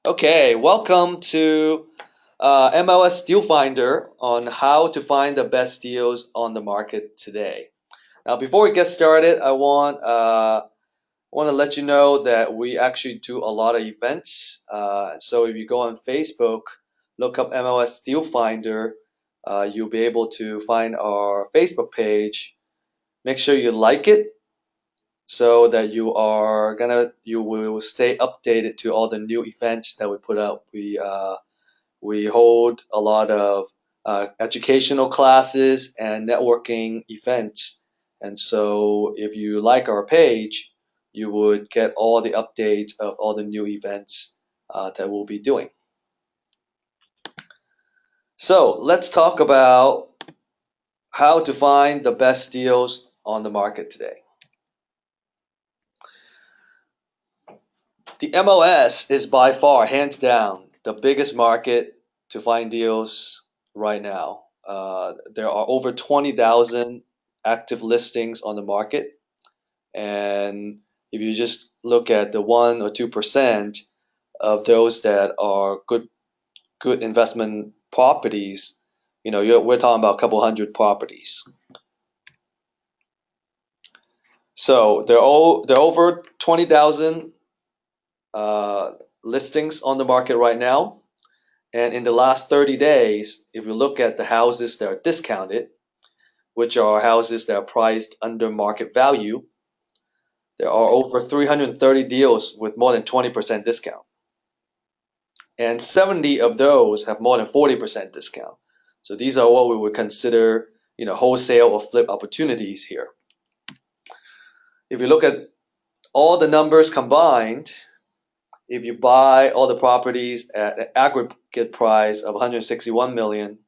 Okay, welcome to MLS Deal Finder on how to find the best deals on the market today. Now, before we get started, I want to let you know that we actually do a lot of events. So if you go on Facebook, look up MLS Deal Finder, you'll be able to find our Facebook page. Make sure you like it so that you will stay updated to all the new events that we put up. We hold a lot of educational classes and networking events. And so if you like our page, you would get all the updates of all the new events that we'll be doing. So let's talk about how to find the best deals on the market today. The MLS is by far, hands down, the biggest market to find deals right now. There are over 20,000 active listings on the market. And if you just look at the 1 or 2% of those that are good investment properties, we're talking about a couple hundred properties. So there are over 20,000 uh, listings on the market right now. And in the last 30 days, if you look at the houses that are discounted, which are houses that are priced under market value, there are over 330 deals with more than 20% discount. And 70 of those have more than 40% discount. So these are what we would consider, wholesale or flip opportunities here. If you look at all the numbers combined, if you buy all the properties at an aggregate price of 161 million,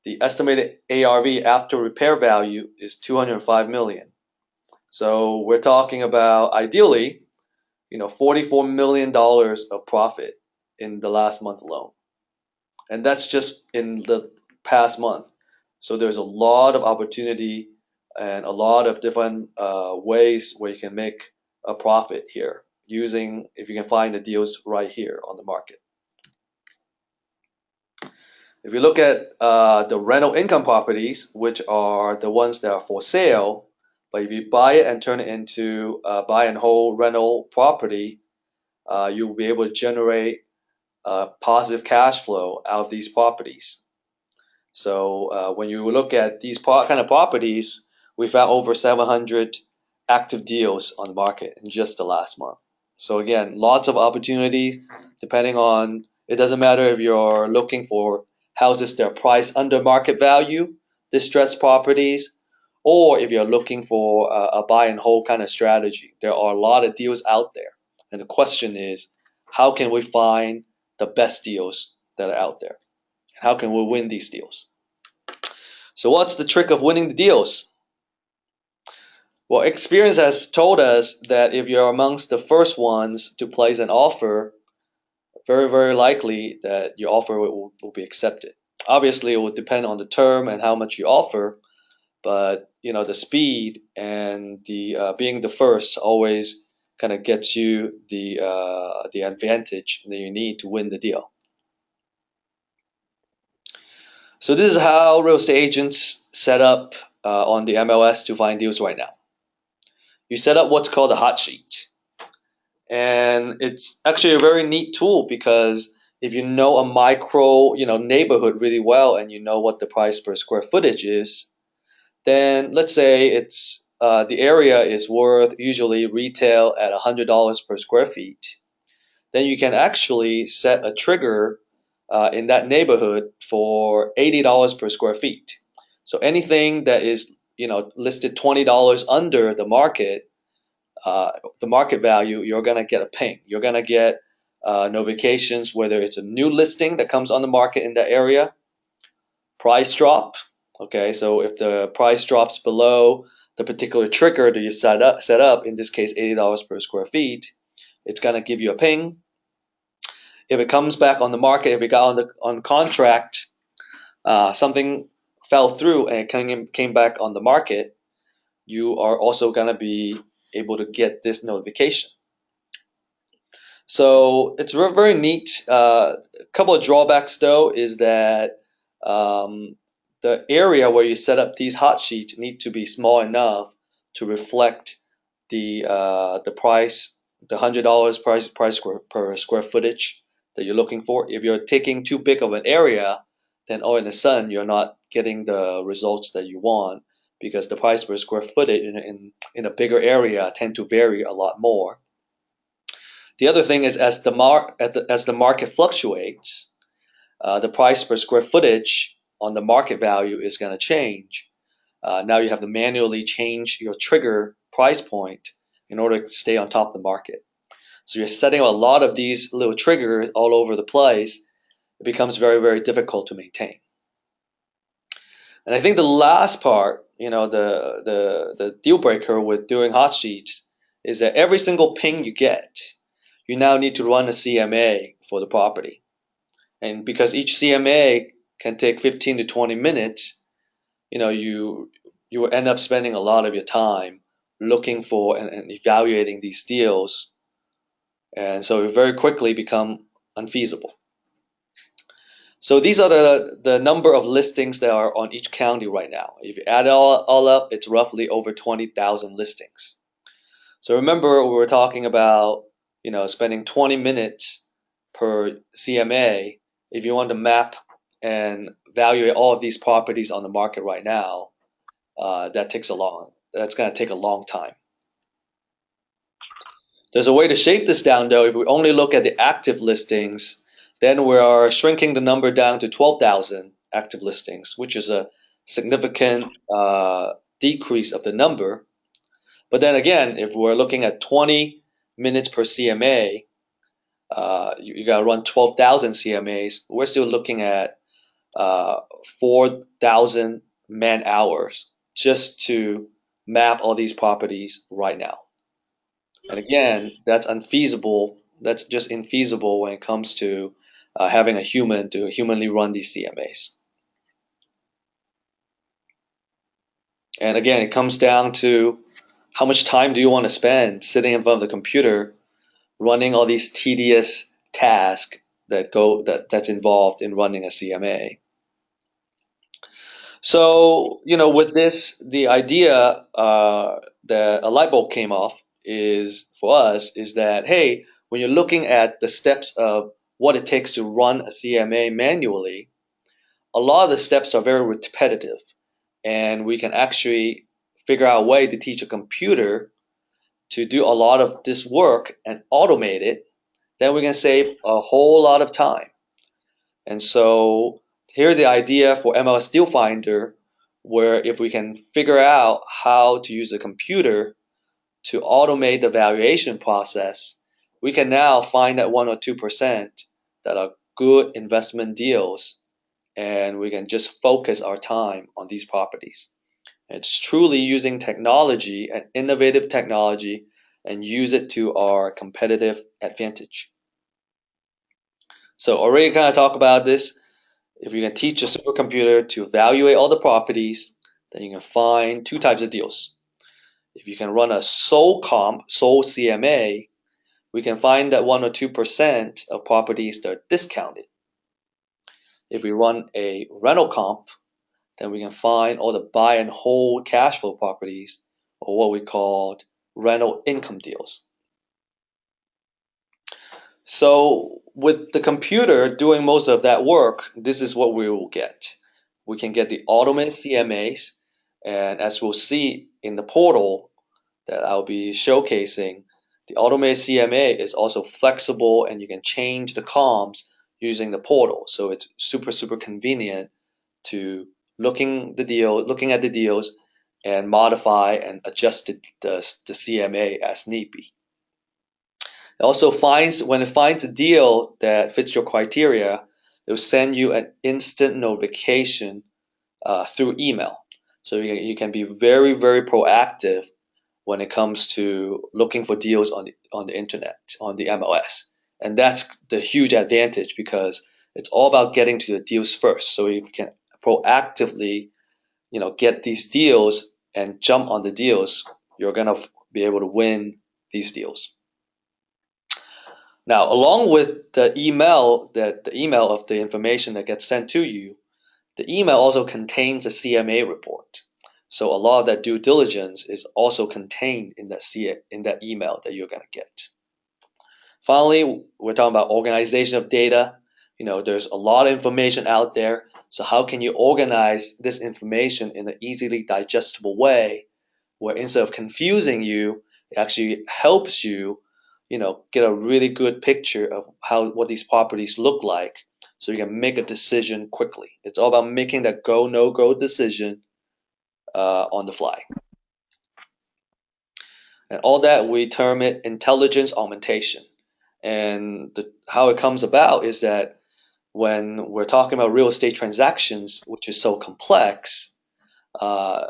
the estimated ARV after repair value is 205 million. So we're talking about ideally, $44 million of profit in the last month alone. And that's just in the past month. So there's a lot of opportunity and a lot of different ways where you can make a profit here using, if you can find the deals right here on the market. If you look at the rental income properties, which are the ones that are for sale, but if you buy it and turn it into a buy and hold rental property, you'll be able to generate positive cash flow out of these properties. So when you look at these kind of properties, we found over 700 active deals on the market in just the last month. So again, lots of opportunities depending on, it doesn't matter if you're looking for houses that are priced under market value, distressed properties, or if you're looking for a buy and hold kind of strategy. There are a lot of deals out there. And the question is, how can we find the best deals that are out there? How can we win these deals? So what's the trick of winning the deals? Well, experience has told us that if you're amongst the first ones to place an offer, very, very likely that your offer will be accepted. Obviously, it will depend on the term and how much you offer, but the speed and the being the first always kind of gets you the advantage that you need to win the deal. So this is how real estate agents set up on the MLS to find deals right now. You set up what's called a hot sheet. And it's actually a very neat tool because if you know a micro, neighborhood really well and you know what the price per square footage is, then let's say it's the area is worth usually retail at $100 per square feet. Then you can actually set a trigger in that neighborhood for $80 per square feet. So anything that is listed $20 under the market value, you're gonna get a ping. You're gonna get notifications whether it's a new listing that comes on the market in that area, price drop. Okay, so if the price drops below the particular trigger that you set up, in this case $80 per square feet, it's gonna give you a ping. If it comes back on the market, if it got on contract, something fell through and it came back on the market, you are also gonna be able to get this notification. So it's very neat. A couple of drawbacks though is that um, the area where you set up these hot sheets need to be small enough to reflect the price, the $100 price per square footage that you're looking for. If you're taking too big of an area, then all in a sudden you're not getting the results that you want because the price per square footage in a bigger area tend to vary a lot more. The other thing is as the market fluctuates, the price per square footage on the market value is going to change. Now you have to manually change your trigger price point in order to stay on top of the market. So you're setting a lot of these little triggers all over the place. It becomes very, very difficult to maintain. And I think the last part, the deal breaker with doing hot sheets is that every single ping you get, you now need to run a CMA for the property. And because each CMA can take 15 to 20 minutes, you will end up spending a lot of your time looking for and evaluating these deals. And so it very quickly become unfeasible. So these are the number of listings that are on each county right now. If you add it all up, it's roughly over 20,000 listings. So remember we were talking about, spending 20 minutes per CMA. If you want to map and evaluate all of these properties on the market right now, that's going to take a long time. There's a way to shape this down though. If we only look at the active listings, then we are shrinking the number down to 12,000 active listings, which is a significant decrease of the number. But then again, if we're looking at 20 minutes per CMA, you got to run 12,000 CMAs. We're still looking at 4,000 man hours just to map all these properties right now. And again, that's unfeasible. That's just infeasible when it comes to having a human to humanly run these CMAs. And again, it comes down to how much time do you want to spend sitting in front of the computer running all these tedious tasks that's involved in running a CMA. So, with this, the idea that a light bulb came off is for us is that, hey, when you're looking at the steps of what it takes to run a CMA manually, a lot of the steps are very repetitive, and we can actually figure out a way to teach a computer to do a lot of this work and automate it. Then we can save a whole lot of time. And so here's the idea for MLS Deal Finder, where if we can figure out how to use the computer to automate the valuation process, we can now find that 1 or 2% that are good investment deals, and we can just focus our time on these properties. It's truly using technology and innovative technology and use it to our competitive advantage. So already kind of talk about this. If you can teach a supercomputer to evaluate all the properties, then you can find two types of deals. If you can run a sole comp, sole CMA, we can find that 1 or 2% of properties that are discounted. If we run a rental comp, then we can find all the buy and hold cash flow properties, or what we call rental income deals. So with the computer doing most of that work, this is what we will get. We can get the automated CMAs, and as we'll see in the portal that I'll be showcasing, the automated CMA is also flexible and you can change the comps using the portal. So it's super, super convenient to looking at the deals and modify and adjust the CMA as need be. It also when it finds a deal that fits your criteria, it will send you an instant notification through email. So you can be very, very proactive when it comes to looking for deals on the internet, on the MLS. And that's the huge advantage because it's all about getting to the deals first. So if you can proactively, get these deals and jump on the deals, you're gonna be able to win these deals. Now, along with the email of the information that gets sent to you, the email also contains a CMA report. So a lot of that due diligence is also contained in that email that you're going to get. Finally, we're talking about organization of data. There's a lot of information out there. So how can you organize this information in an easily digestible way where instead of confusing you, it actually helps you, get a really good picture of what these properties look like so you can make a decision quickly. It's all about making that go, no go decision on the fly. And all that we term it intelligence augmentation. And how it comes about is that when we're talking about real estate transactions, which is so complex, uh,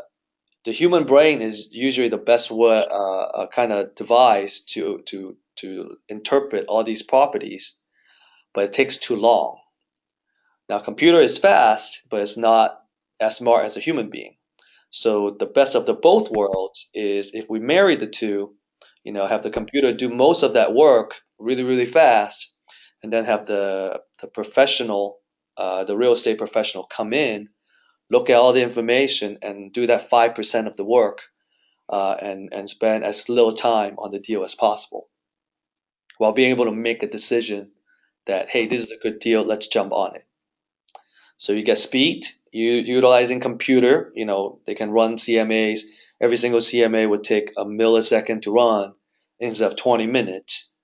the human brain is usually the best kind of device to interpret all these properties, but it takes too long. Now, computer is fast, but it's not as smart as a human being. So the best of the both worlds is if we marry the two, have the computer do most of that work really, really fast, and then have the professional, the real estate professional come in, look at all the information, and do that 5% of the work, and spend as little time on the deal as possible, while being able to make a decision that, hey, this is a good deal, let's jump on it. So you get speed, utilizing computer, they can run CMAs. Every single CMA would take a millisecond to run instead of 20 minutes.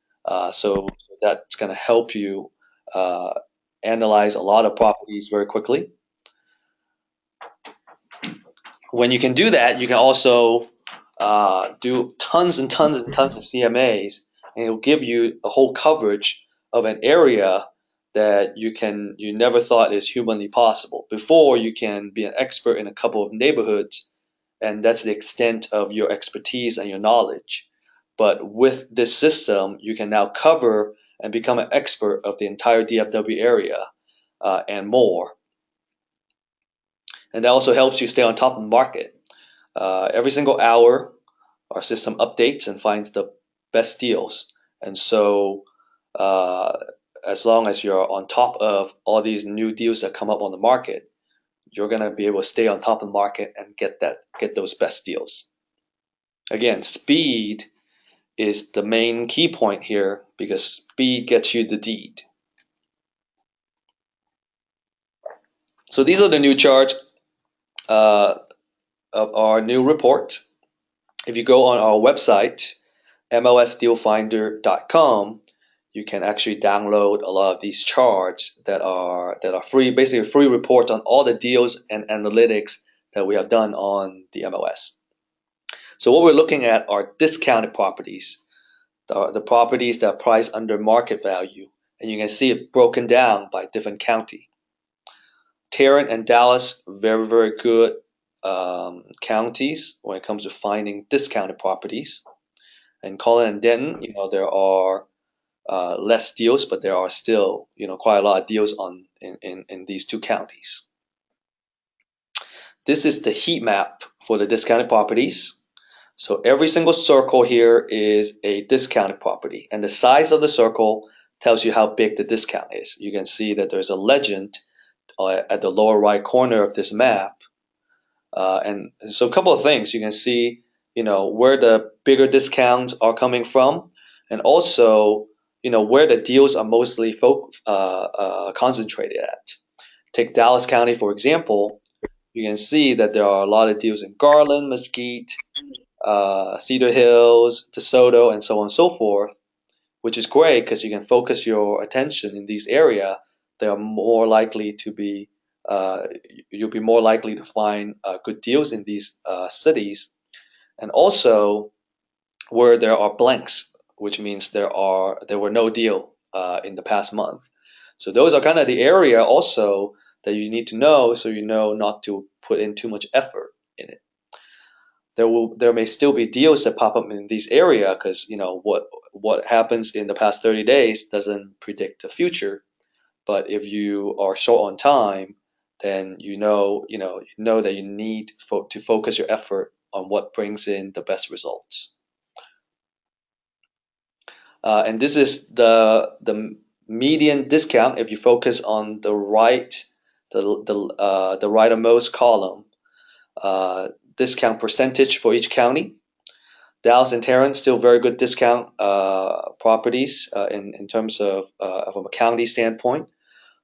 So that's going to help you uh, analyze a lot of properties very quickly. When you can do that, you can also do tons and tons and tons of CMAs, and it'll give you a whole coverage of an area that you never thought is humanly possible. Before, you can be an expert in a couple of neighborhoods, and that's the extent of your expertise and your knowledge. But with this system, you can now cover and become an expert of the entire DFW area and more. And that also helps you stay on top of the market. Every single hour, our system updates and finds the best deals. And so, uh, as long as you're on top of all these new deals that come up on the market, you're gonna be able to stay on top of the market and get those best deals. Again, speed is the main key point here because speed gets you the deed. So these are the new charts uh, of our new report. If you go on our website, mlsdealfinder.com, you can actually download a lot of these charts that are free, basically a free report on all the deals and analytics that we have done on the MLS. So what we're looking at are discounted properties, the properties that are priced under market value, and you can see it broken down by different county. Tarrant and Dallas, very, very good counties when it comes to finding discounted properties. And Colin and Denton, there are less deals, but there are still, quite a lot of deals in these two counties. This is the heat map for the discounted properties. So every single circle here is a discounted property, and the size of the circle tells you how big the discount is. You can see that there's a legend at the lower right corner of this map. And so a couple of things. You can see, where the bigger discounts are coming from, and also, where the deals are mostly concentrated at. Take Dallas County, for example. You can see that there are a lot of deals in Garland, Mesquite, Cedar Hills, DeSoto, and so on and so forth, which is great because you can focus your attention in these areas. They are more likely to be, you'll be more likely to find good deals in these cities, and also where there are blanks, which means there were no deal in the past month. So those are kind of the area also that you need to know, so you know not to put in too much effort in it. There may still be deals that pop up in this area because what happens in the past 30 days doesn't predict the future. But if you are short on time, then you know that you need to focus your effort on what brings in the best results. And this is the median discount if you focus on the the rightmost column, discount percentage for each county. Dallas and Tarrant still very good discount properties in terms of from a county standpoint.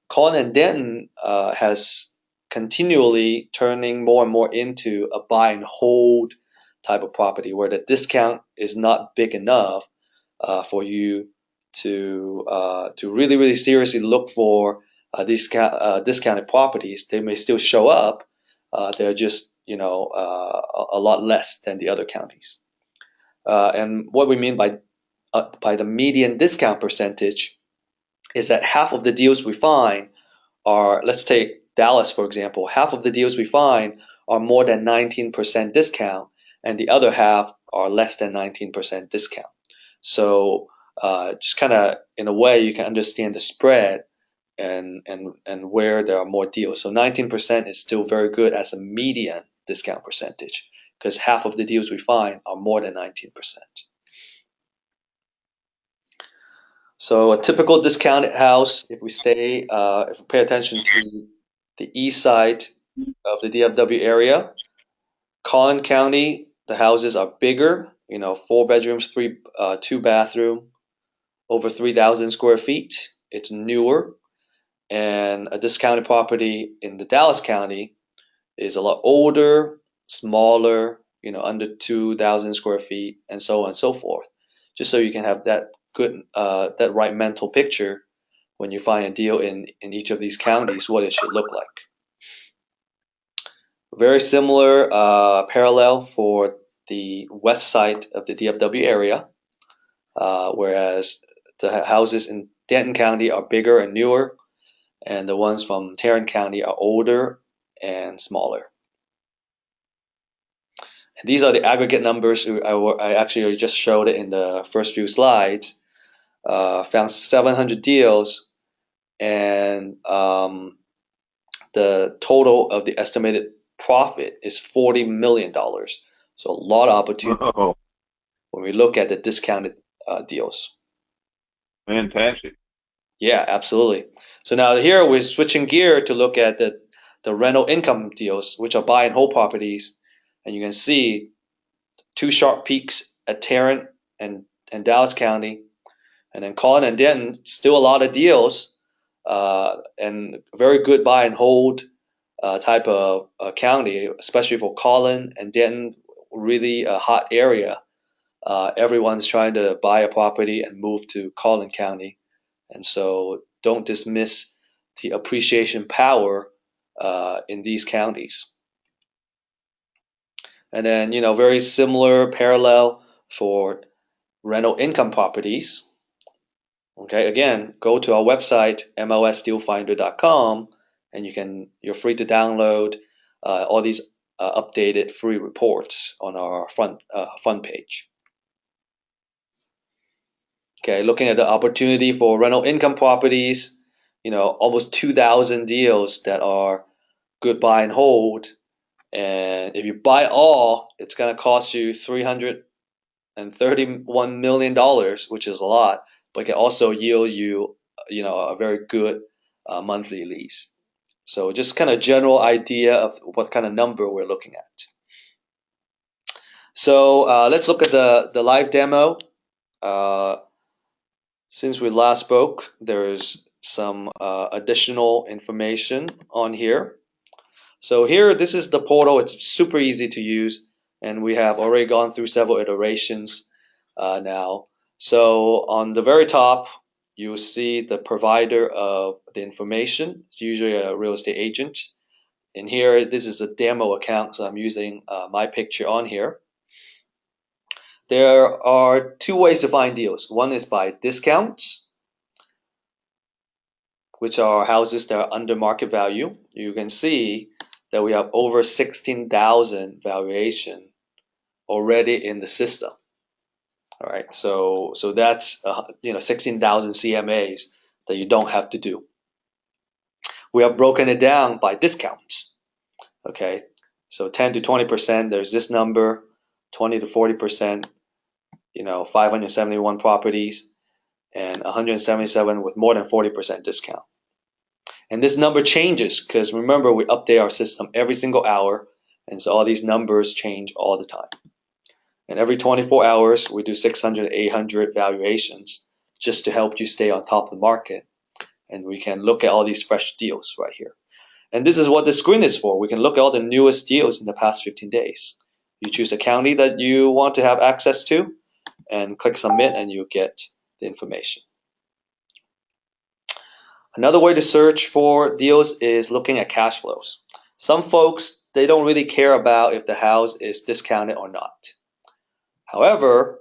Collin and Denton has continually turning more and more into a buy and hold type of property where the discount is not big enough for you to really seriously look for these discounted properties. They may still show up. They're just a lot less than the other counties. And what we mean by the median discount percentage is that half of the deals we find are, let's take Dallas for example, half of the deals we find are more than 19% discount, and the other half are less than 19% discount. So just kind of in a way you can understand the spread and where there are more deals. So 19% is still very good as a median discount percentage because half of the deals we find are more than 19%. So a typical discounted house, if we pay attention to the east side of the DFW area, Collin County, the houses are bigger, 4 bedrooms, two bathroom, over 3,000 square feet. It's newer. And a discounted property in the Dallas County is a lot older, smaller, under 2,000 square feet, and so on and so forth. Just so you can have that right mental picture when you find a deal in each of these counties, what it should look like. Very similar parallel for the west side of the DFW area, whereas the houses in Denton County are bigger and newer, and the ones from Tarrant County are older and smaller. And these are the aggregate numbers. I actually just showed it in the first few slides. Found 700 deals, and the total of the estimated profit is $40 million. So a lot of opportunity when we look at the discounted deals. Fantastic. Yeah, absolutely. So now here we're switching gear to look at the rental income deals, which are buy and hold properties. And you can see two sharp peaks at Tarrant and Dallas County. And then Collin and Denton, still a lot of deals, and very good buy and hold type of county, especially for Collin and Denton, really a hot area. Everyone's trying to buy a property and move to Collin County. And so don't dismiss the appreciation power in these counties. And then, very similar parallel for rental income properties. Okay, again, go to our website, mlsdealfinder.com, and you're free to download all these updated free reports on our front page. Okay, looking at the opportunity for rental income properties, almost 2,000 deals that are good buy and hold. And if you buy all, it's going to cost you $331 million, which is a lot, but it can also yield you, a very good monthly lease. So just kind of general idea of what kind of number we're looking at. So let's look at the live demo. Since we last spoke, there's some additional information on here. So here, this is the portal. It's super easy to use, and we have already gone through several iterations now. So on the very top, you see the provider of the information. It's usually a real estate agent. And here, this is a demo account, so I'm using my picture on here. There are two ways to find deals. One is by discounts, which are houses that are under market value. You can see that we have over 16,000 valuation already in the system. All right, so that's 16,000 CMAs that you don't have to do. We have broken it down by discounts. Okay, so 10 to 20%, there's this number, 20 to 40%, 571 properties. and 177 with more than 40% discount. And this number changes because remember, we update our system every single hour, and so all these numbers change all the time. And every 24 hours, we do 600, 800 valuations just to help you stay on top of the market. And we can look at all these fresh deals right here. And this is what the screen is for. We can look at all the newest deals in the past 15 days. You choose a county that you want to have access to and click submit, and you get the information. Another way to search for deals is looking at cash flows. Some folks, they don't really care about if the house is discounted or not. However,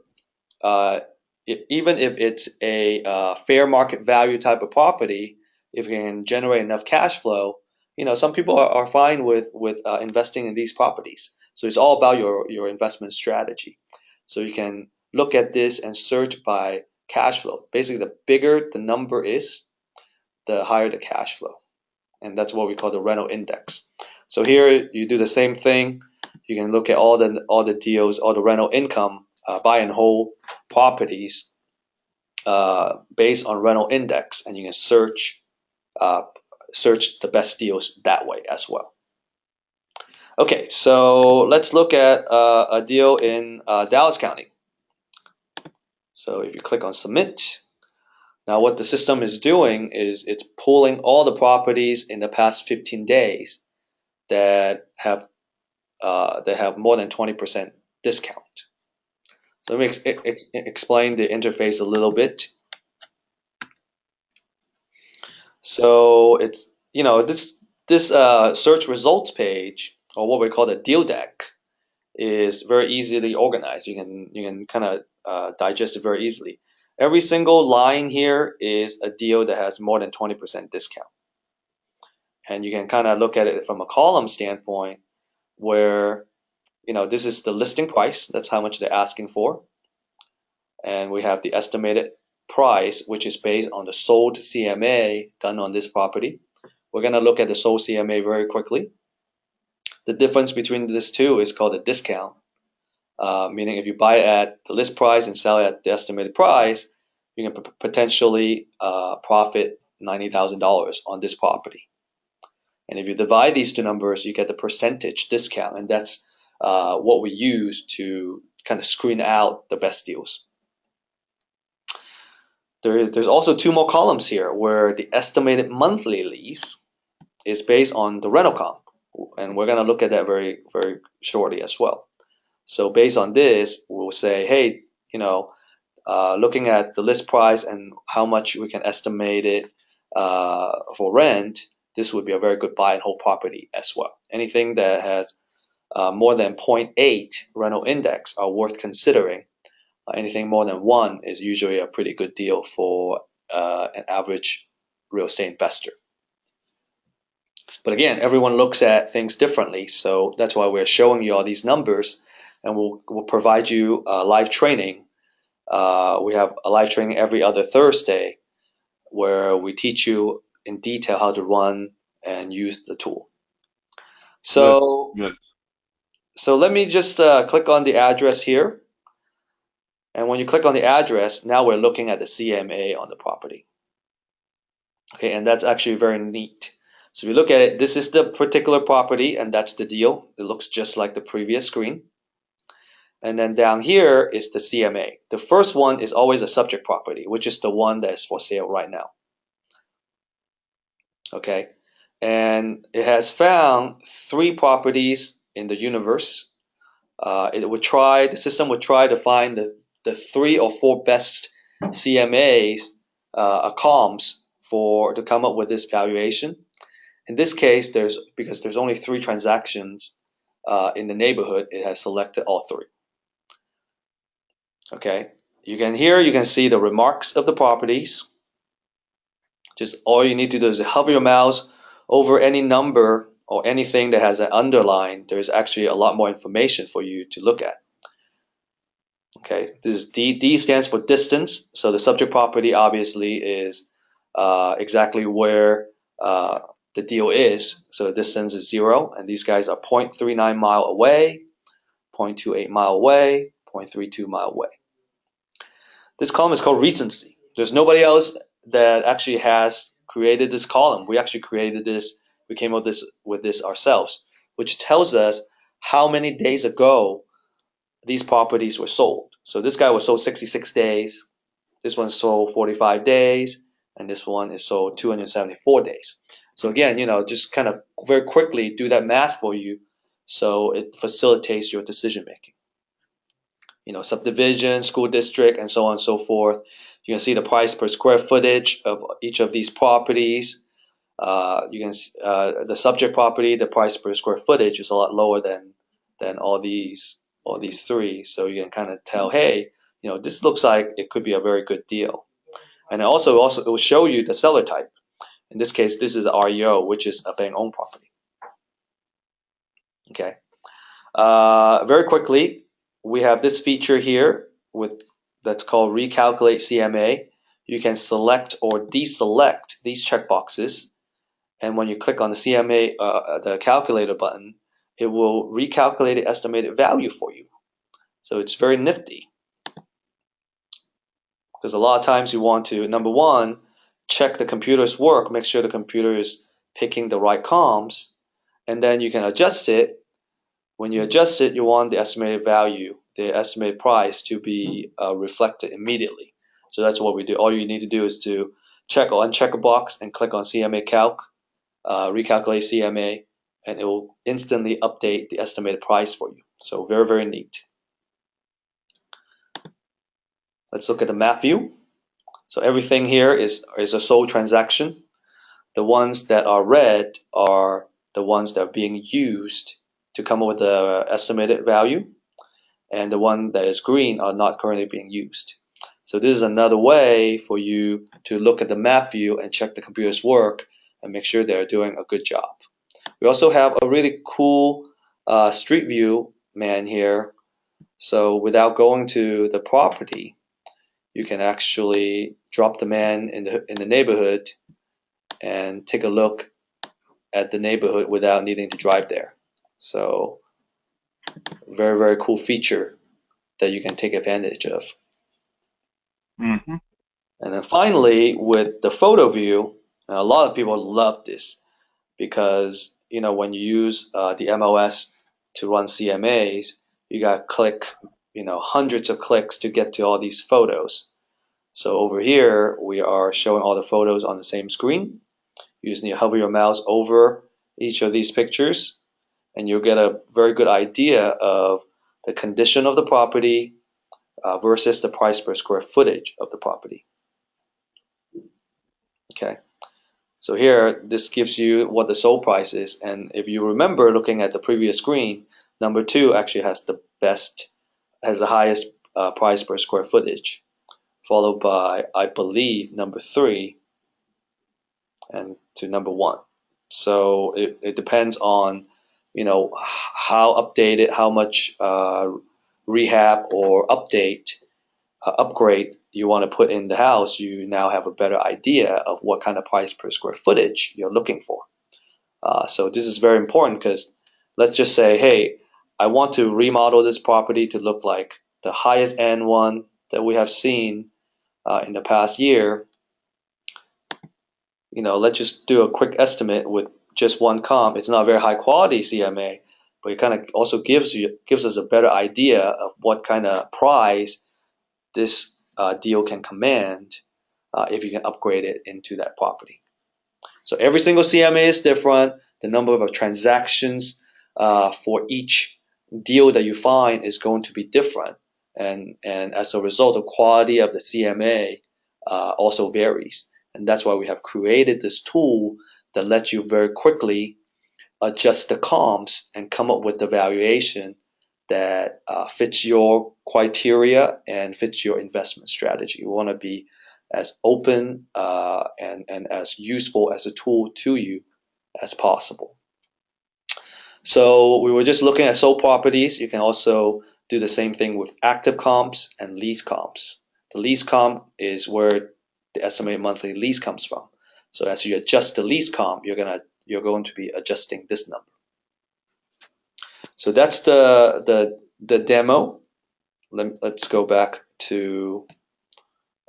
even if it's a fair market value type of property, if you can generate enough cash flow, some people are fine with investing in these properties. So it's all about your investment strategy. So you can look at this and search by cash flow. Basically, the bigger the number is, the higher the cash flow. And that's what we call the rental index. So here you do the same thing. You can look at all the deals, all the rental income, buy and hold properties based on rental index, and you can search the best deals that way as well. Okay, so let's look at a deal in Dallas County. So if you click on submit, now what the system is doing is it's pulling all the properties in the past 15 days that have more than 20% discount. So let me explain the interface a little bit. So it's this search results page, or what we call the deal deck, is very easily organized. You can kind of digest it very easily. Every single line here is a deal that has more than 20% discount, and you can kind of look at it from a column standpoint, where this is the listing price. That's how much they're asking for, and we have the estimated price, which is based on the sold CMA done on this property. We're going to look at the sold CMA very quickly. The difference between these two is called a discount, meaning if you buy it at the list price and sell it at the estimated price, you can potentially profit $90,000 on this property. And if you divide these two numbers, you get the percentage discount, and that's what we use to kind of screen out the best deals. There's also two more columns here where the estimated monthly lease is based on the rental comp, and we're going to look at that very, very shortly as well. So based on this, we'll say, hey, looking at the list price and how much we can estimate it for rent, this would be a very good buy and hold property as well. Anything that has more than 0.8 rental index are worth considering. Anything more than 1 is usually a pretty good deal for an average real estate investor. But again, everyone looks at things differently, so that's why we're showing you all these numbers, and we'll provide you live training. We have a live training every other Thursday where we teach you in detail how to run and use the tool. So, Good. So let me just click on the address here. And when you click on the address, now we're looking at the CMA on the property. Okay, and that's actually very neat. So if you look at it, this is the particular property, and that's the deal. It looks just like the previous screen. And then down here is the CMA. The first one is always a subject property, which is the one that is for sale right now. Okay, and it has found 3 properties in the universe. The system would try to find the 3 or 4 best CMAs, comps to come up with this valuation. In this case, because there's only 3 transactions in the neighborhood, it has selected all 3. Okay, you can see the remarks of the properties. Just all you need to do is hover your mouse over any number or anything that has an underline. There's actually a lot more information for you to look at. Okay, this is D stands for distance. So the subject property obviously is exactly where the deal is. So the distance is 0, and these guys are 0.39 mile away, 0.28 mile away, 0.32 mile away. This column is called recency. There's nobody else that actually has created this column. We actually created this. We came up with this ourselves, which tells us how many days ago these properties were sold. So this guy was sold 66 days. This one sold 45 days, and this one is sold 274 days. So again, just kind of very quickly do that math for you, so it facilitates your decision making. Subdivision, school district, and so on and so forth. You can see the price per square footage of each of these properties. You can the subject property, the price per square footage is a lot lower than all these three. So you can kind of tell, hey, this looks like it could be a very good deal. And also it will show you the seller type. In this case, this is REO, which is a bank-owned property. Okay. Very quickly, we have this feature here that's called Recalculate CMA. You can select or deselect these checkboxes, and when you click on the CMA, the calculator button, it will recalculate the estimated value for you. So it's very nifty, because a lot of times you want to, number one, check the computer's work, make sure the computer is picking the right comms, and then you can adjust it. When you adjust it, you want the estimated value, the estimated price, to be reflected immediately. So that's what we do. All you need to do is to check or uncheck a box and click on CMA Calc, recalculate CMA, and it will instantly update the estimated price for you. So very, very neat. Let's look at the map view. So everything here is a sold transaction. The ones that are red are the ones that are being used to come up with the estimated value, and the one that is green are not currently being used. So this is another way for you to look at the map view and check the computer's work and make sure they're doing a good job. We also have a really cool street view man here. So without going to the property, you can actually drop the man in the neighborhood and take a look at the neighborhood without needing to drive there. So very, very cool feature that you can take advantage of. Mm-hmm. And then finally, with the photo view, a lot of people love this because when you use the MLS to run CMAs, you got to click hundreds of clicks to get to all these photos. So over here, we are showing all the photos on the same screen. You just need to hover your mouse over each of these pictures, and you'll get a very good idea of the condition of the property versus the price per square footage of the property. Okay, so here this gives you what the sold price is, and if you remember looking at the previous screen, number 2 actually has the highest price per square footage, followed by, I believe, number 3 and to number 1. So it depends on how updated, how much rehab or upgrade you want to put in the house. You now have a better idea of what kind of price per square footage you're looking for. So this is very important because let's just say, hey, I want to remodel this property to look like the highest end one that we have seen in the past year. Let's just do a quick estimate with just one comp. It's not a very high quality CMA, but it kind of also gives us a better idea of what kind of price this deal can command if you can upgrade it into that property. So every single CMA is different. The number of transactions for each deal that you find is going to be different, and as a result, the quality of the CMA also varies. And that's why we have created this tool that lets you very quickly adjust the comps and come up with the valuation that fits your criteria and fits your investment strategy. You want to be as open and as useful as a tool to you as possible. So we were just looking at sold properties. You can also do the same thing with active comps and lease comps. The lease comp is where the estimated monthly lease comes from. So as you adjust the lease comp, you're going to be adjusting this number. So that's the demo. Let's go back to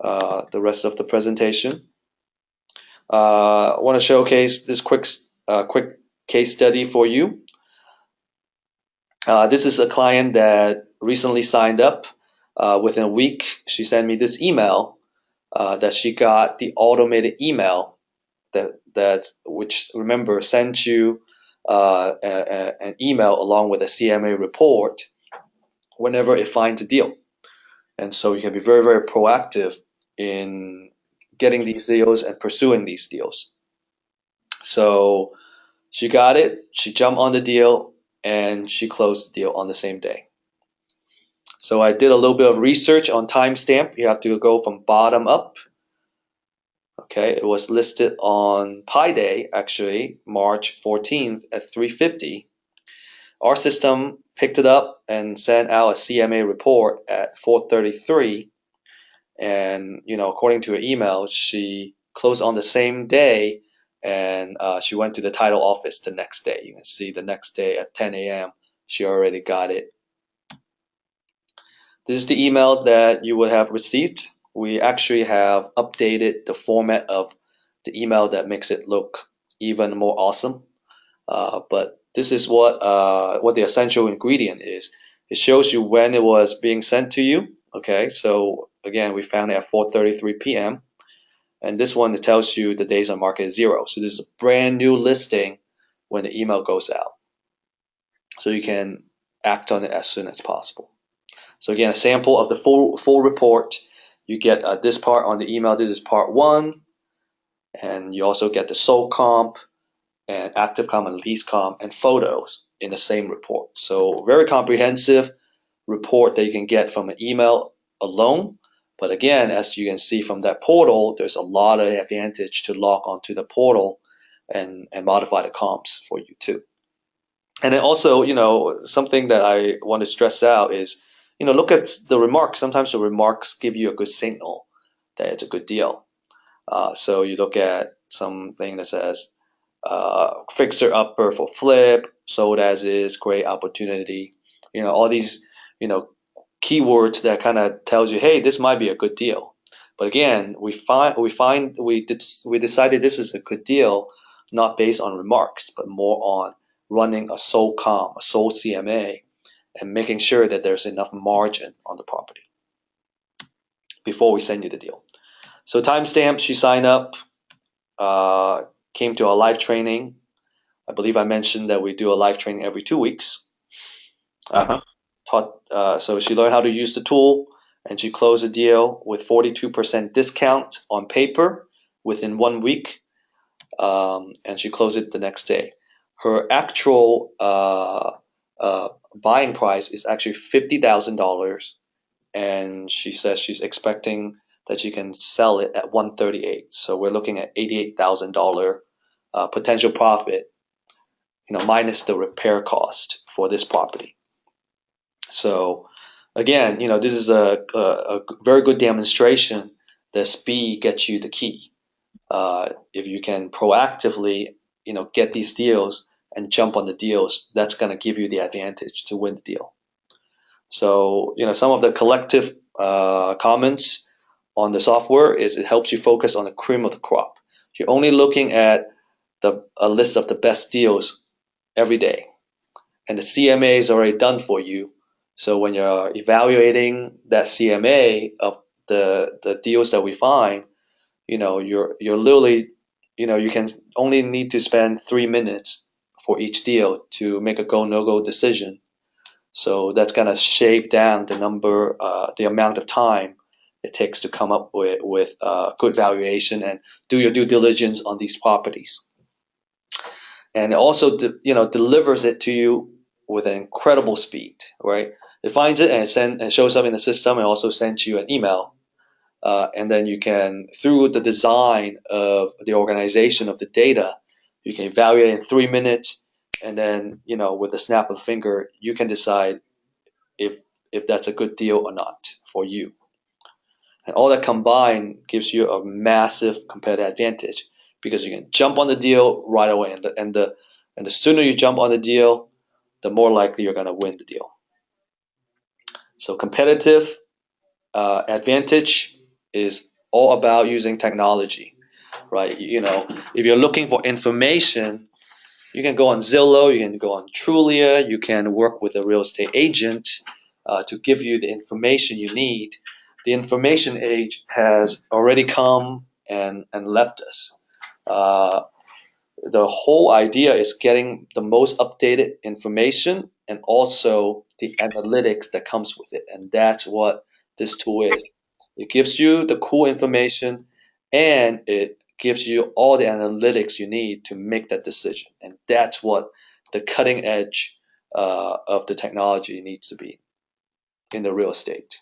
the rest of the presentation. I want to showcase this quick case study for you. This is a client that recently signed up. Within a week, she sent me this email that she got the automated email that which remember sent you an email along with a CMA report whenever it finds a deal. And so you can be very proactive in getting these deals and pursuing these deals. So she got it, she jumped on the deal, and she closed the deal on the same day. So I did a little bit of research on timestamp. You have to go from bottom up. Okay, it was listed on Pi Day, actually, March 14th at 3:50. Our system picked it up and sent out a CMA report at 4:33. And according to her email, she closed on the same day, and she went to the title office the next day. You can see the next day at 10 a.m. she already got it. This is the email that you would have received. We actually have updated the format of the email that makes it look even more awesome. But this is what the essential ingredient is. It shows you when it was being sent to you. Okay, so again, we found it at 4:33 p.m. And this one, it tells you the days on market is 0. So this is a brand new listing when the email goes out. So you can act on it as soon as possible. So again, a sample of the full report. You get this part on the email. This is part 1. And you also get the sold comp and active comp and lease comp and photos in the same report. So very comprehensive report that you can get from an email alone. But again, as you can see from that portal, there's a lot of advantage to log onto the portal and modify the comps for you too. And then also, something that I want to stress out is, look at the remarks. Sometimes the remarks give you a good signal that it's a good deal. So you look at something that says, fixer upper for flip, sold as is, great opportunity. All these, keywords that kind of tells you, hey, this might be a good deal. But again, we decided this is a good deal, not based on remarks, but more on running a sold comp, a sold CMA, and making sure that there's enough margin on the property before we send you the deal. So timestamp, she signed up, came to our live training. I believe I mentioned that we do a live training every 2 weeks. So she learned how to use the tool, and she closed a deal with 42% discount on paper within 1 week, and she closed it the next day. Her actual buying price is actually $50,000, and she says she's expecting that she can sell it at 138. So we're looking at $88,000 potential profit, minus the repair cost for this property. So again, this is a very good demonstration that speed gets you the key. If you can proactively, get these deals and jump on the deals, that's going to give you the advantage to win the deal. So, some of the collective comments on the software is it helps you focus on the cream of the crop. You're only looking at a list of the best deals every day, and the CMA is already done for you. So when you're evaluating that CMA of the deals that we find, you're literally, you can only need to spend 3 minutes for each deal to make a go no go decision. So that's gonna shave down the amount of time it takes to come up with good valuation and do your due diligence on these properties. And it also delivers it to you with an incredible speed, right? It finds it and shows up in the system, and also sends you an email. And then you can, through the design of the organization of the data, you can evaluate in 3 minutes, and then with the snap of a finger, you can decide if that's a good deal or not for you. And all that combined gives you a massive competitive advantage because you can jump on the deal right away, and the sooner you jump on the deal, the more likely you're going to win the deal. So competitive advantage is all about using technology, right? If you're looking for information, you can go on Zillow, you can go on Trulia, you can work with a real estate agent to give you the information you need. The information age has already come and left us. Uh, the whole idea is getting the most updated information and also the analytics that comes with it. And that's what this tool is. It gives you the cool information and it gives you all the analytics you need to make that decision. And that's what the cutting edge of the technology needs to be in the real estate.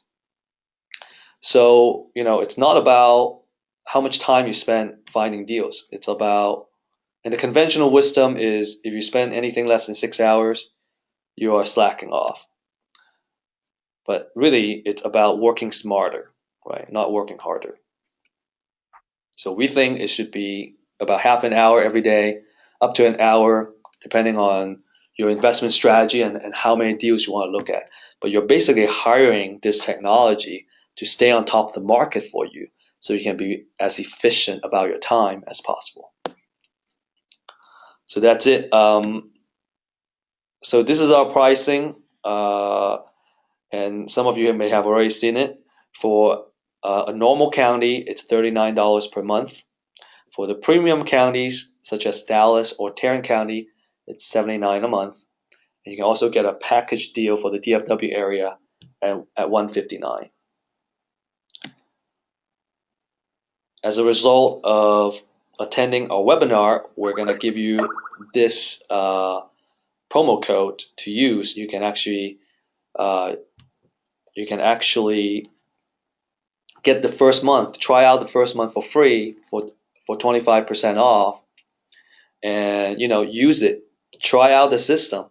So, it's not about how much time you spend finding deals. It's about, and the conventional wisdom is if you spend anything less than 6 hours, you are slacking off. But really, it's about working smarter, right? Not working harder. So we think it should be about half an hour every day, up to an hour, depending on your investment strategy and how many deals you want to look at. But you're basically hiring this technology to stay on top of the market for you so you can be as efficient about your time as possible. So that's it. So this is our pricing, and some of you may have already seen it. For a normal county, it's $39 per month. For the premium counties, such as Dallas or Tarrant County, it's $79 a month. And you can also get a package deal for the DFW area at $159. As a result of attending our webinar, we're going to give you this promo code to use. You can actually get the first month, try out the first month for free for 25% off, and use it. Try out the system.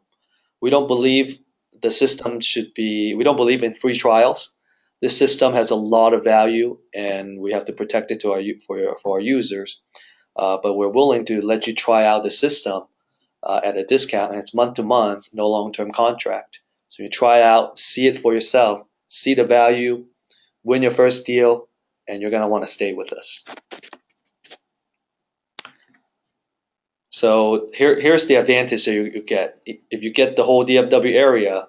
We don't believe the system should be. We don't believe in free trials. This system has a lot of value, and we have to protect it for our users. But we're willing to let you try out the system at a discount, and it's month to month, no long-term contract. So you try it out, see it for yourself, see the value, win your first deal, and you're gonna want to stay with us. So here's the advantage that you get. If you get the whole DFW area,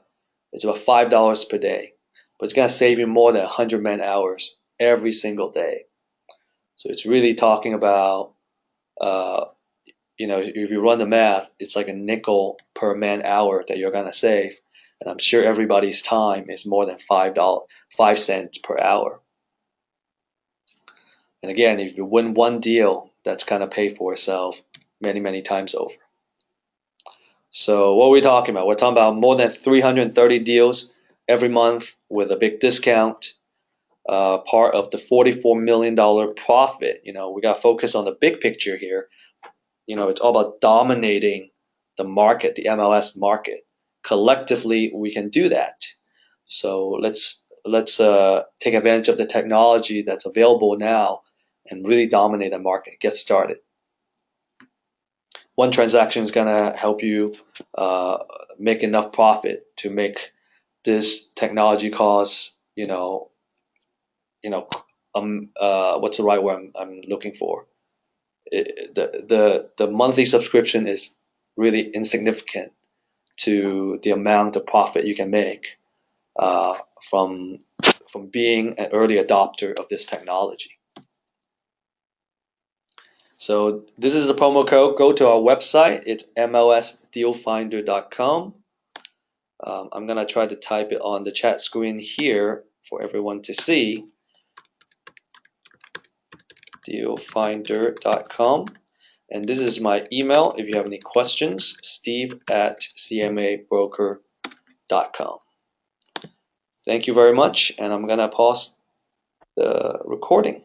it's about $5 per day, but it's gonna save you more than 100 man hours every single day. So it's really talking about, if you run the math, it's like a nickel per man hour that you're gonna save, and I'm sure everybody's time is more than $5 per hour. And again, if you win one deal, that's gonna pay for itself many, many times over. So what are we talking about? We're talking about more than 330 deals every month with a big discount, part of the $44 million profit. We got to focus on the big picture here. It's all about dominating the market, the MLS market. Collectively, we can do that. So let's take advantage of the technology that's available now and really dominate the market. Get started. One transaction is going to help you make enough profit to make this technology cost, what's the right word I'm looking for? The monthly subscription is really insignificant to the amount of profit you can make from being an early adopter of this technology. So this is the promo code. Go to our website. It's mlsdealfinder.com. I'm going to try to type it on the chat screen here for everyone to see. Dealfinder.com. And this is my email if you have any questions, steve@cmabroker.com. Thank you very much, and I'm going to pause the recording.